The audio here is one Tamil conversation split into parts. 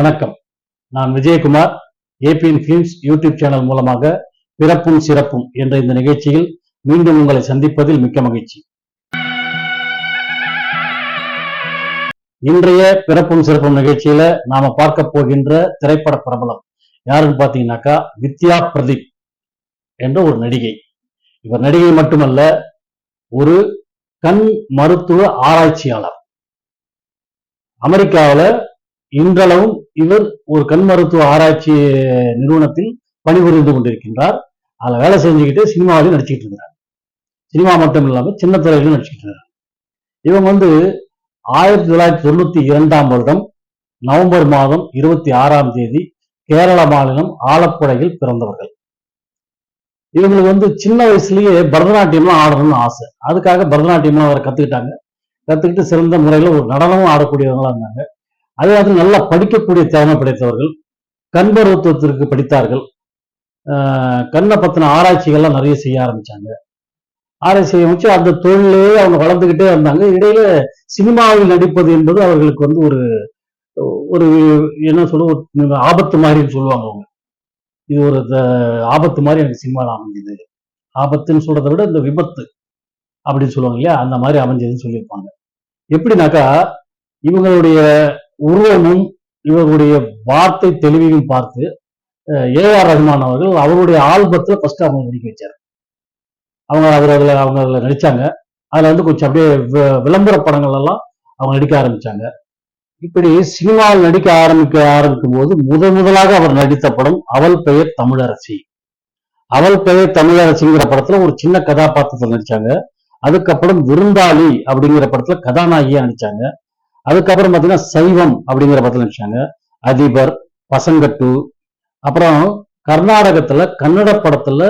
வணக்கம். நான் Vijayakumar. ABN films YouTube channel மூலமாக பிறப்பும் சிறப்பும் என்ற இந்த நிகழ்ச்சியில் மீண்டும் உங்களை சந்திப்பதில் மிக்க மகிழ்ச்சி. இன்றைய பிறப்பும் சிறப்பும் நிகழ்ச்சியில நாம பார்க்க போகின்ற திரைப்பட பிரபலம் யாருன்னு பாத்தீங்கன்னாக்கா வித்யா பிரதீப் என்ற ஒரு நடிகை. இவர் நடிகை மட்டுமல்ல, ஒரு கண் மருத்துவ ஆராய்ச்சியாளர். அமெரிக்காவில் இன்றளவும் இவர் ஒரு கண் மருத்துவ ஆராய்ச்சி நிறுவனத்தில் பணிபுரிந்து கொண்டிருக்கின்றார். அதில் வேலை செஞ்சுக்கிட்டு சினிமாவிலும் நடிச்சுக்கிட்டு இருக்கிறார். சினிமா மட்டும் இல்லாமல் சின்ன திரையிலும் நடிச்சுக்கிட்டு இருக்கிறார். இவங்க 1992 நவம்பர் மாதம் 26 கேரள மாநிலம் ஆலப்புழையில் பிறந்தவர்கள். இவங்களுக்கு சின்ன வயசுலயே பரதநாட்டியம்லாம் ஆடணும்னு ஆசை. அதுக்காக பரதநாட்டியம்லாம் அவரை கத்துக்கிட்டு சிறந்த முறையில் ஒரு நடனமும் ஆடக்கூடியவங்களா இருந்தாங்க. அதே மாதிரி நல்லா படிக்கக்கூடிய திறமை படைத்தவர்கள். கண் மருத்துவத்திற்கு படித்தார்கள். கண்ணை பத்தின ஆராய்ச்சிகள்லாம் நிறைய செய்ய ஆரம்பிச்சாங்க. ஆராய்ச்சி செய்ய அந்த தொழிலே அவங்க வளர்ந்துகிட்டே வந்தாங்க. இடையில சினிமாவில் நடிப்பது என்பது அவர்களுக்கு ஒரு என்ன சொல்ல ஆபத்து மாதிரின்னு சொல்லுவாங்க. அவங்க இது ஒரு ஆபத்து மாதிரி எனக்கு சினிமாவில் அமைஞ்சது. ஆபத்துன்னு சொல்றதை விட இந்த விபத்து அப்படின்னு சொல்லுவாங்க இல்லையா, அந்த மாதிரி அமைஞ்சதுன்னு சொல்லியிருப்பாங்க. எப்படின்னாக்கா, இவங்களுடைய உருவமும் இவருடைய வார்த்தை தெளிவையும் பார்த்து ஏஆர் ரஹ்மான் அவர்கள் அவருடைய ஆல்பத்துல ஃபர்ஸ்ட் அவங்க நடிக்க வச்சாரு. அவங்க அதுல நடிச்சாங்க. அதுல கொஞ்சம் அப்படியே விளம்பர படங்கள் எல்லாம் அவங்க நடிக்க ஆரம்பிச்சாங்க. இப்படி சினிமாவில் நடிக்க ஆரம்பிக்கும் போது முதலாக அவர் நடித்த படம் அவள் பெயர் தமிழரசி. அவள் பெயர் தமிழரசிங்கிற படத்துல ஒரு சின்ன கதாபாத்திரத்தில் நடிச்சாங்க. அதுக்கப்புறம் விருந்தாளி அப்படிங்கிற படத்துல கதாநாயகியா நடிச்சாங்க. அதுக்கப்புறம் பாத்தீங்கன்னா சைவம் அப்படிங்கிற படத்துல நடிச்சாங்க. அதிபர், பசங்க 2. அப்புறம் கர்நாடகத்துல கன்னட படத்துல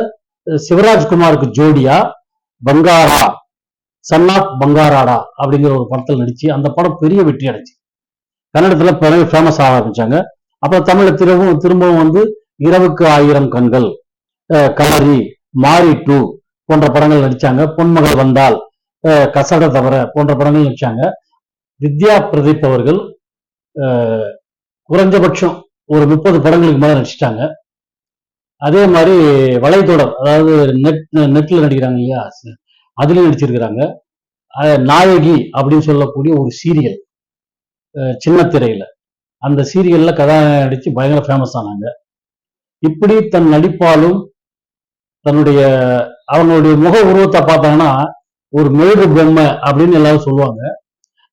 சிவராஜ்குமாருக்கு ஜோடியா பங்காரா, சன் ஆஃப் பங்காராடா அப்படிங்கிற ஒரு படத்துல நடிச்சு அந்த படம் பெரிய வெற்றி அடைச்சு கன்னடத்துல பிறகு ஃபேமஸ் ஆக ஆரம்பிச்சாங்க. அப்புறம் தமிழ்ல திரும்பவும் இரவுக்கு 1000 கண்கள், கலரி, மாரி 2 போன்ற படங்கள் நடிச்சாங்க. பொன்மகள் வந்தால், கசட தவிர போன்ற படங்கள் நடிச்சாங்க. வித்யா பிரதீப் அவர்கள் குறைஞ்சபட்சம் ஒரு 30 படங்களுக்கு மேல நடிச்சிட்டாங்க. அதே மாதிரி வலைத்தொடர், அதாவது நெட்ல நடிக்கிறாங்க இல்லையா, அதுலயும் நடிச்சிருக்கிறாங்க. நாயகி அப்படின்னு சொல்லக்கூடிய ஒரு சீரியல் சின்ன திரையில, அந்த சீரியல்ல நடிச்சு பயங்கர ஃபேமஸ் ஆனாங்க. இப்படி தன் நடிப்பாலும் அவங்களுடைய முக உருவத்தை பார்த்தாங்கன்னா ஒரு மெழுகு பொம்மை அப்படின்னு எல்லாரும் சொல்லுவாங்க.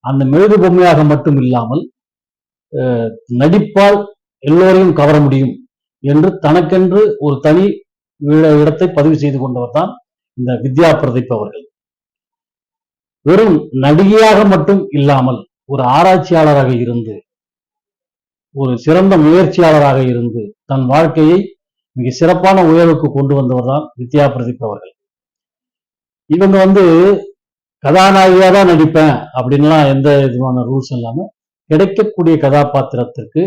அந்த மெழுகு பொம்மையாக மட்டும் இல்லாமல் நடிப்பால் எல்லோரையும் கவர முடியும் என்று தனக்கென்று ஒரு தனி இடத்தை பதிவு செய்து கொண்டவர் தான் இந்த வித்யா பிரதீப் அவர்கள். வெறும் நடிகையாக மட்டும் இல்லாமல் ஒரு ஆராய்ச்சியாளராக இருந்து, ஒரு சிறந்த முயற்சியாளராக இருந்து தன் வாழ்க்கையை மிக சிறப்பான உயர்வுக்கு கொண்டு வந்தவர் தான் வித்யா பிரதீப் அவர்கள். இவங்க கதாநாயகியா தான் நடிப்பேன் அப்படின்லாம் எந்த விதமான ரூல்ஸ் இல்லாம கிடைக்கக்கூடிய கதாபாத்திரத்திற்கு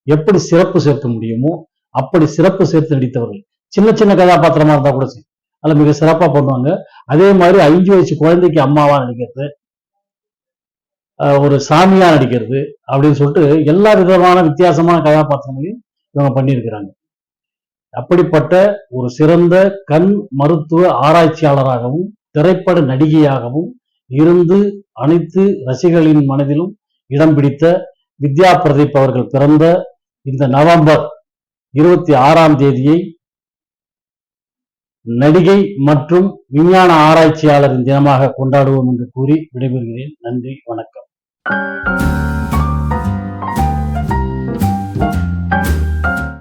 எப்படி சிறப்பு சேர்க்க முடியுமோ அப்படி சிறப்பு சேர்த்து நடித்தவர்கள். சின்ன சின்ன கதாபாத்திரமா இருந்தா கூட சரி, அதில் மிக சிறப்பா பண்ணுவாங்க. அதே மாதிரி 5 வயசு குழந்தைக்கு அம்மாவா நடிக்கிறது, ஒரு சாமியா நடிக்கிறது அப்படின்னு சொல்லிட்டு எல்லா விதமான வித்தியாசமான கதாபாத்திரங்களையும் இவங்க பண்ணியிருக்கிறாங்க. அப்படிப்பட்ட ஒரு சிறந்த கண் மருத்துவ ஆராய்ச்சியாளராகவும் திரைப்பட நடிகையாகவும் இருந்து அனைத்து ரசிகர்களின் மனதிலும் இடம் பிடித்த வித்யா பிரதீப் அவர்கள் பிறந்த இந்த நவம்பர் 26 நடிகை மற்றும் விஞ்ஞான ஆராய்ச்சியாளரின் தினமாக கொண்டாடுவோம் என்று கூறி விடைபெறுகிறேன். நன்றி, வணக்கம்.